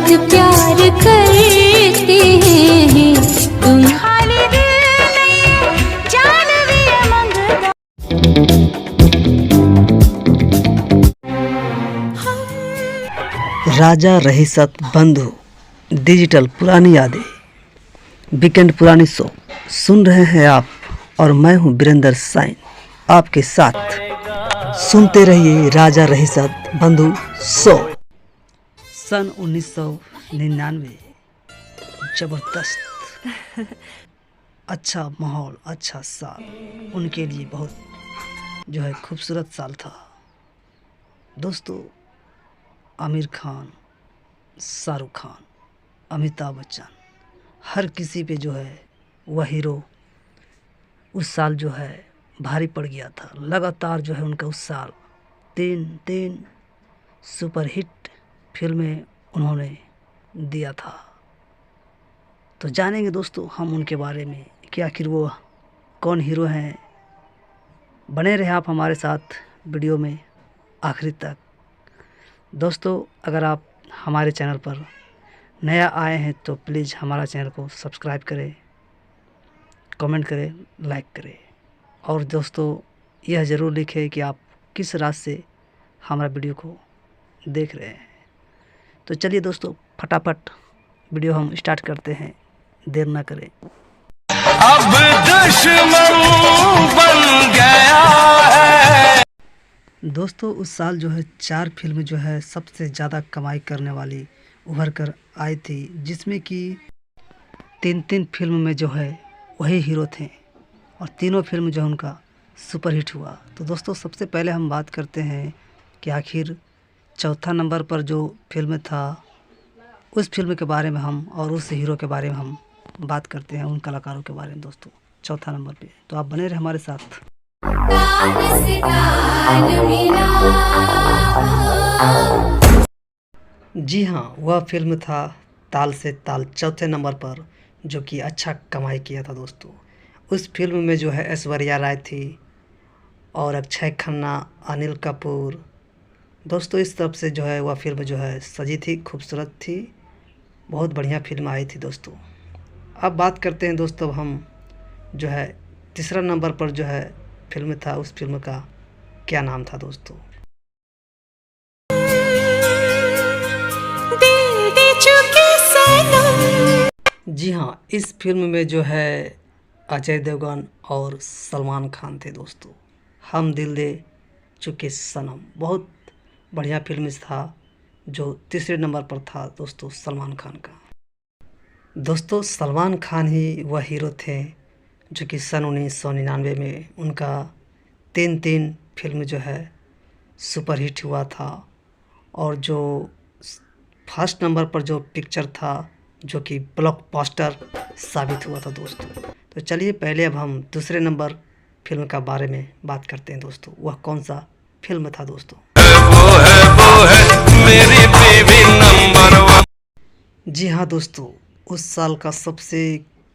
बहुत प्यार करते हैं तुम खाली दिल नहीं जान भी मंगदा। राजा रहीसत बंधु डिजिटल पुरानी यादें वीकेंड पुरानी शो सुन रहे हैं आप, और मैं हूं वीरेंद्र साइन आपके साथ। सुनते रहिए राजा रहीसत बंधु शो। सन 1999 जबरदस्त अच्छा माहौल, अच्छा साल उनके लिए बहुत जो है खूबसूरत साल था दोस्तों। आमिर खान, शाहरुख खान, अमिताभ बच्चन, हर किसी पे जो है वह हीरो उस साल जो है भारी पड़ गया था। लगातार जो है उनका उस साल तीन सुपरहिट फिल्में उन्होंने दिया था। तो जानेंगे दोस्तों हम उनके बारे में कि आखिर वो कौन हीरो हैं। बने रहे आप हमारे साथ वीडियो में आखिरी तक। दोस्तों अगर आप हमारे चैनल पर नया आए हैं तो प्लीज़ हमारा चैनल को सब्सक्राइब करें, कमेंट करें, लाइक करें, और दोस्तों यह ज़रूर लिखें कि आप किस राज्य से हमारा वीडियो को देख रहे हैं। तो चलिए दोस्तों फटाफट वीडियो हम स्टार्ट करते हैं, देर ना करें। अब दुश्मन बन गया है। दोस्तों उस साल जो है 4 फिल्म जो है सबसे ज़्यादा कमाई करने वाली उभर कर आई थी, जिसमें कि तीन फिल्म में जो है वही हीरो थे और तीनों फिल्म जो है उनका सुपरहिट हुआ। तो दोस्तों सबसे पहले हम बात करते हैं कि आखिर चौथा नंबर पर जो फिल्म था उस फिल्म के बारे में हम, और उस हीरो के बारे में हम बात करते हैं, उन कलाकारों के बारे में दोस्तों चौथा नंबर पे। तो आप बने रहे हमारे साथ। जी हाँ, वह फिल्म था ताल से ताल, चौथे नंबर पर, जो कि अच्छा कमाई किया था दोस्तों। उस फिल्म में जो है ऐश्वर्या राय थी और अक्षय खन्ना, अनिल कपूर। दोस्तों इस तरफ से जो है वह फिल्म जो है सजी थी, खूबसूरत थी, बहुत बढ़िया फिल्म आई थी दोस्तों। अब बात करते हैं दोस्तों हम जो है तीसरा नंबर पर जो है फिल्म था, उस फिल्म का क्या नाम था दोस्तों। जी हाँ, इस फिल्म में जो है अजय देवगन और सलमान खान थे दोस्तों। हम दिल दे चुके सनम, बहुत बढ़िया फिल्म था, जो तीसरे नंबर पर था दोस्तों सलमान खान का। दोस्तों सलमान खान ही वह हीरो थे जो कि सन 1999 में उनका तीन फिल्म जो है सुपरहिट हुआ था, और जो फर्स्ट नंबर पर जो पिक्चर था जो कि ब्लॉकबस्टर साबित हुआ था दोस्तों। तो चलिए पहले अब हम दूसरे नंबर फिल्म का बारे में बात करते हैं दोस्तों। वह कौन सा फिल्म था दोस्तों। वो है मेरी बीवी नंबर 1। जी हाँ दोस्तों, उस साल का सबसे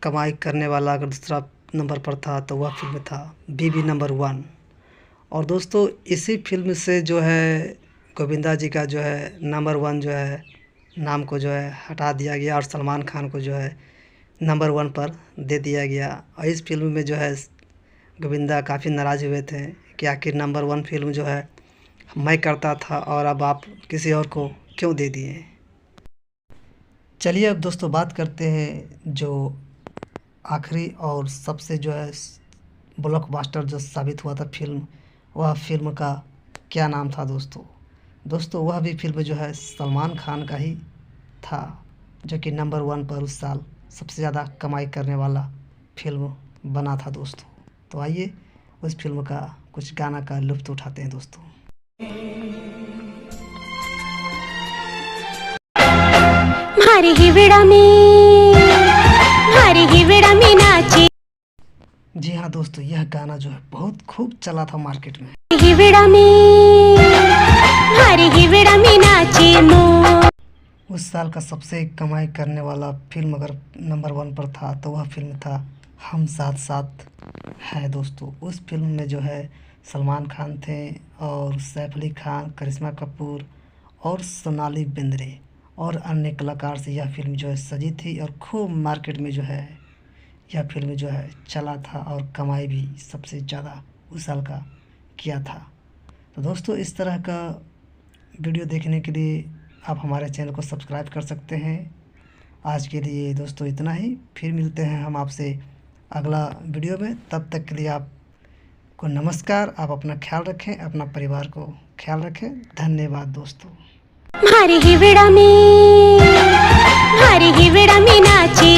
कमाई करने वाला अगर दूसरा नंबर पर था तो वह फिल्म था बीवी नंबर 1। और दोस्तों इसी फिल्म से जो है गोविंदा जी का जो है नंबर 1 जो है नाम को जो है हटा दिया गया, और सलमान खान को जो है नंबर 1 पर दे दिया गया। और इस फिल्म में जो है गोविंदा काफ़ी नाराज़ हुए थे कि आखिर नंबर 1 फिल्म जो है मैं करता था और अब आप किसी और को क्यों दे दिए। चलिए अब दोस्तों बात करते हैं जो आखिरी और सबसे जो है ब्लॉकबस्टर जो साबित हुआ था फिल्म, वह फिल्म का क्या नाम था दोस्तों। दोस्तों वह भी फिल्म जो है सलमान खान का ही था, जो कि नंबर 1 पर उस साल सबसे ज़्यादा कमाई करने वाला फिल्म बना था दोस्तों। तो आइए उस फिल्म का कुछ गाना का लुत्फ़ उठाते हैं दोस्तों। भारी हिवड़ा में नाची। जी हाँ दोस्तों, यह गाना जो है बहुत खूब चला था मार्केट में। भारी हिवड़ा में नाची मोर। उस साल का सबसे कमाई करने वाला फिल्म अगर नंबर 1 पर था तो वह फिल्म था हम साथ साथ हैं दोस्तों। उस फिल्म में जो है सलमान खान थे और सैफ अली खान, करिश्मा कपूर और सोनाली बेंद्रे और अन्य कलाकार से यह फिल्म जो है सजी थी और खूब मार्केट में जो है यह फिल्म जो है चला था और कमाई भी सबसे ज़्यादा उस साल का किया था। तो दोस्तों इस तरह का वीडियो देखने के लिए आप हमारे चैनल को सब्सक्राइब कर सकते हैं। आज के लिए दोस्तों इतना ही, फिर मिलते हैं हम आपसे अगला वीडियो में। तब तक के लिए आपको नमस्कार। आप अपना ख्याल रखें, अपना परिवार को ख्याल रखें। धन्यवाद दोस्तों। भारी हिवड़ा में नाचे